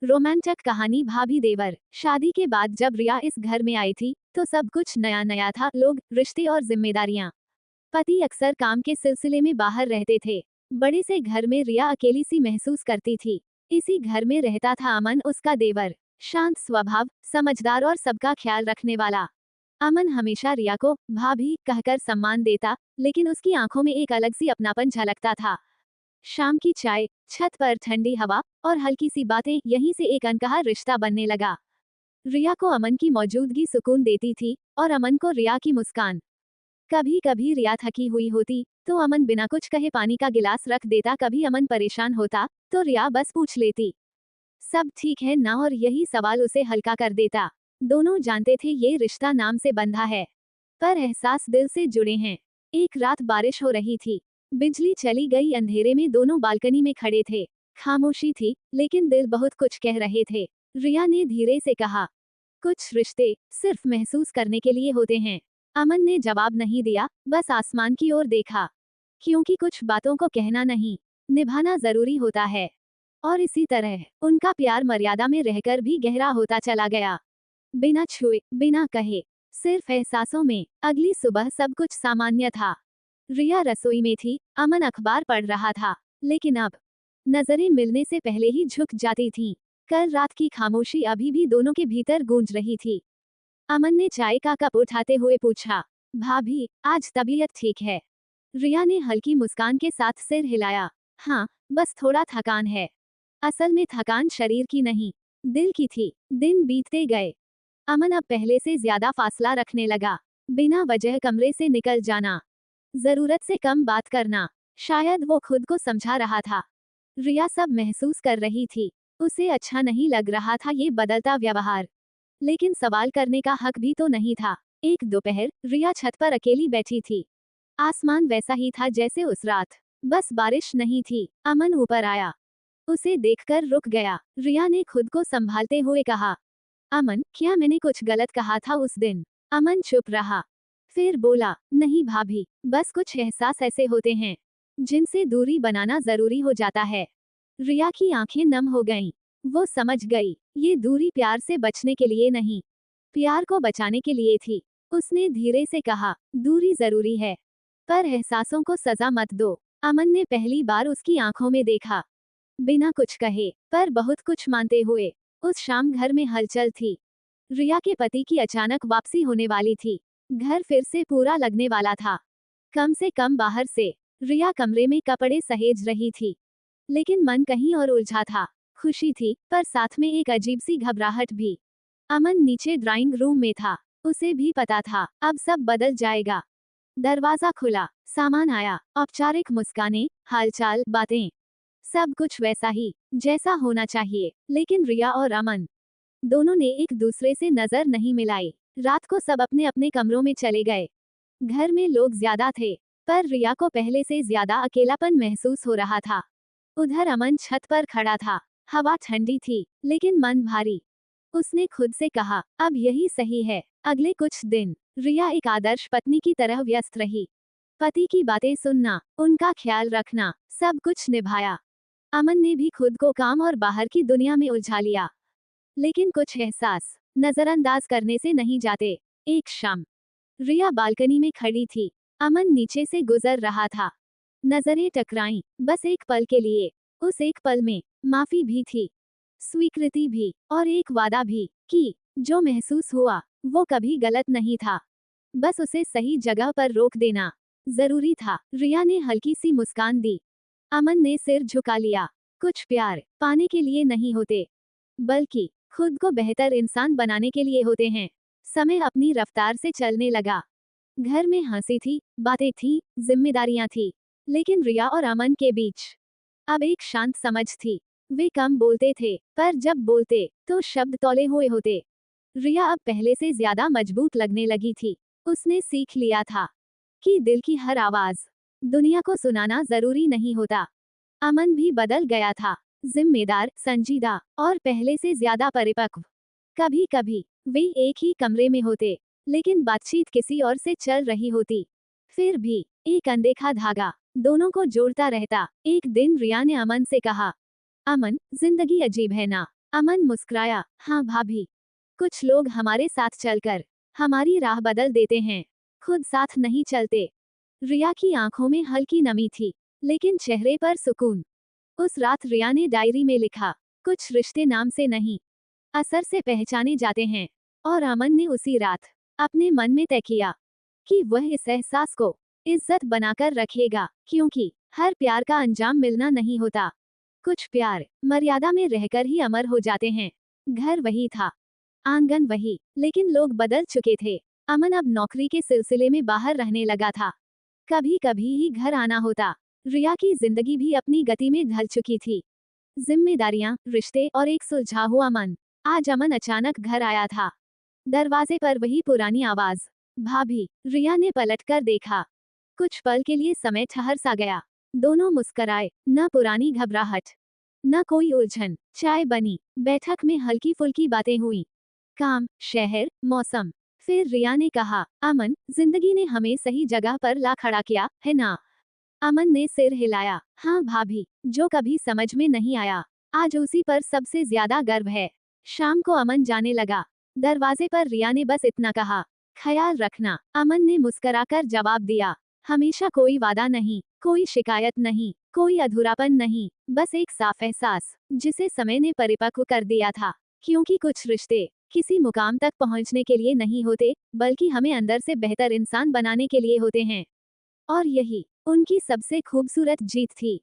रोमांचक कहानी भाभी देवर। शादी के बाद जब रिया इस घर में आई थी तो सब कुछ नया नया था। लोग, रिश्ते और जिम्मेदारियां। पति अक्सर काम के सिलसिले में बाहर रहते थे। बड़े से घर में रिया अकेली सी महसूस करती थी। इसी घर में रहता था अमन, उसका देवर। शांत स्वभाव, समझदार और सबका ख्याल रखने वाला। अमन हमेशा रिया को भाभी कहकर सम्मान देता, लेकिन उसकी आंखों में एक अलग सी अपनापन झलकता था। शाम की चाय, छत पर ठंडी हवा और हल्की सी बातें, यहीं से एक अनकहा रिश्ता बनने लगा। रिया को अमन की मौजूदगी सुकून देती थी और अमन को रिया की मुस्कान। कभी कभी रिया थकी हुई होती तो अमन बिना कुछ कहे पानी का गिलास रख देता। कभी अमन परेशान होता तो रिया बस पूछ लेती, सब ठीक है ना, और यही सवाल उसे हल्का कर देता। दोनों जानते थे ये रिश्ता नाम से बंधा है, पर एहसास दिल से जुड़े हैं। एक रात बारिश हो रही थी। बिजली चली गई। अंधेरे में दोनों बालकनी में खड़े थे। खामोशी थी, लेकिन दिल बहुत कुछ कह रहे थे। रिया ने धीरे से कहा, कुछ रिश्ते सिर्फ महसूस करने के लिए होते हैं। अमन ने जवाब नहीं दिया, बस आसमान की ओर देखा। क्योंकि कुछ बातों को कहना नहीं, निभाना जरूरी होता है। और इसी तरह उनका प्यार मर्यादा में रहकर भी गहरा होता चला गया। बिना छुए, बिना कहे, सिर्फ एहसासों में। अगली सुबह सब कुछ सामान्य था। रिया रसोई में थी, अमन अखबार पढ़ रहा था। लेकिन अब नजरें मिलने से पहले ही झुक जाती थीं। कल रात की खामोशी अभी भी दोनों के भीतर गूंज रही थी। अमन ने चाय का कप उठाते हुए पूछा, भाभी आज तबीयत ठीक है? रिया ने हल्की मुस्कान के साथ सिर हिलाया। हाँ, बस थोड़ा थकान है। असल में थकान शरीर की नहीं, दिल की थी। दिन बीतते गए। अमन अब पहले से ज्यादा फासला रखने लगा। बिना वजह कमरे से निकल जाना, जरूरत से कम बात करना। शायद वो खुद को समझा रहा था। रिया सब महसूस कर रही थी। उसे अच्छा नहीं लग रहा था ये बदलता व्यवहार, लेकिन सवाल करने का हक भी तो नहीं था। एक दोपहर रिया छत पर अकेली बैठी थी। आसमान वैसा ही था जैसे उस रात, बस बारिश नहीं थी। अमन ऊपर आया, उसे देखकर रुक गया। रिया ने खुद को संभालते हुए कहा, अमन क्या मैंने कुछ गलत कहा था उस दिन? अमन चुप रहा, फिर बोला, नहीं भाभी, बस कुछ एहसास ऐसे होते हैं जिनसे दूरी बनाना जरूरी हो जाता है। रिया की आंखें नम हो गईं। वो समझ गई, ये दूरी प्यार से बचने के लिए नहीं, प्यार को बचाने के लिए थी। उसने धीरे से कहा, दूरी जरूरी है, पर एहसासों को सजा मत दो। अमन ने पहली बार उसकी आंखों में देखा, बिना कुछ कहे पर बहुत कुछ मानते हुए। उस शाम घर में हलचल थी। रिया के पति की अचानक वापसी होने वाली थी। घर फिर से पूरा लगने वाला था, कम से कम बाहर से। रिया कमरे में कपड़े सहेज रही थी, लेकिन मन कहीं और उलझा था। खुशी थी, पर साथ में एक अजीब सी घबराहट भी। अमन नीचे ड्राइंग रूम में था। उसे भी पता था अब सब बदल जाएगा। दरवाजा खुला, सामान आया, औपचारिक मुस्कानें, हालचाल, बातें, सब कुछ वैसा ही जैसा होना चाहिए। लेकिन रिया और अमन दोनों ने एक दूसरे से नजर नहीं मिलाई। रात को सब अपने अपने कमरों में चले गए। घर में लोग ज्यादा थे, पर रिया को पहले से ज्यादा अकेलापन महसूस हो रहा था। उधर अमन छत पर खड़ा था। हवा ठंडी थी, लेकिन मन भारी। उसने खुद से कहा, अब यही सही है। अगले कुछ दिन रिया एक आदर्श पत्नी की तरह व्यस्त रही। पति की बातें सुनना, उनका ख्याल रखना, सब कुछ निभाया। अमन ने भी खुद को काम और बाहर की दुनिया में उलझा लिया। लेकिन कुछ एहसास नजरअंदाज करने से नहीं जाते। एक शाम रिया बालकनी में खड़ी थी। अमन नीचे से गुजर रहा था। नजरें टकराईं, बस एक पल के लिए। उस एक पल में माफी भी थी, स्वीकृति भी, और एक वादा भी कि जो महसूस हुआ वो कभी गलत नहीं था। बस उसे सही जगह पर रोक देना जरूरी था। रिया ने हल्की सी मुस्कान दी। अमन ने सिर झुका लिया। कुछ प्यार पाने के लिए नहीं होते, बल्कि खुद को बेहतर इंसान बनाने के लिए होते हैं। समय अपनी रफ्तार से चलने लगा। घर में हंसी थी, बातें थी, जिम्मेदारियां थी, लेकिन रिया और अमन के बीच अब एक शांत समझ थी। वे कम बोलते थे, पर जब बोलते तो शब्द तौले हुए होते। रिया अब पहले से ज्यादा मजबूत लगने लगी थी। उसने सीख लिया था कि दिल की हर आवाज दुनिया को सुनाना जरूरी नहीं होता। अमन भी बदल गया था, जिम्मेदार, संजीदा और पहले से ज्यादा परिपक्व। कभी कभी वे एक ही कमरे में होते, लेकिन बातचीत किसी और से चल रही होती। फिर भी एक अनदेखा धागा दोनों को जोड़ता रहता। एक दिन रिया ने अमन से कहा, अमन जिंदगी अजीब है ना? अमन मुस्कुराया, हाँ भाभी, कुछ लोग हमारे साथ चलकर हमारी राह बदल देते हैं, खुद साथ नहीं चलते। रिया की आंखों में हल्की नमी थी, लेकिन चेहरे पर सुकून। उस रात रिया ने डायरी में लिखा, कुछ रिश्ते नाम से नहीं, असर से पहचाने जाते हैं। और अमन ने उसी रात अपने मन में तय किया कि वह इस एहसास को इज्जत बनाकर रखेगा, क्योंकि हर प्यार का अंजाम मिलना नहीं होता। कुछ प्यार मर्यादा में रहकर ही अमर हो जाते हैं। घर वही था, आंगन वही, लेकिन लोग बदल चुके थे। अमन अब नौकरी के सिलसिले में बाहर रहने लगा था, कभी कभी ही घर आना होता। रिया की जिंदगी भी अपनी गति में ढल चुकी थी, जिम्मेदारियां, रिश्ते और एक सुलझा हुआ मन। आज अमन अचानक घर आया था, दरवाजे पर वही पुरानी आवाज, भाभी। रिया ने पलटकर देखा। कुछ पल के लिए समय ठहर सा गया। दोनों मुस्कराए, न पुरानी घबराहट, न कोई उलझन। चाय बनी, बैठक में हल्की फुल्की बातें हुई, काम, शहर, मौसम। फिर रिया ने कहा, अमन, जिंदगी ने हमें सही जगह पर ला खड़ा किया है ना? अमन ने सिर हिलाया, हाँ भाभी, जो कभी समझ में नहीं आया, आज उसी पर सबसे ज्यादा गर्व है। शाम को अमन जाने लगा। दरवाजे पर रिया ने बस इतना कहा, ख्याल रखना। अमन ने मुस्कराकर जवाब दिया, हमेशा। कोई वादा नहीं, कोई शिकायत नहीं, कोई अधूरापन नहीं, बस एक साफ एहसास, जिसे समय ने परिपक्व कर दिया था। क्योंकि कुछ रिश्ते किसी मुकाम तक पहुंचने के लिए नहीं होते, बल्कि हमें अंदर से बेहतर इंसान बनाने के लिए होते हैं। और यही उनकी सबसे खूबसूरत जीत थी।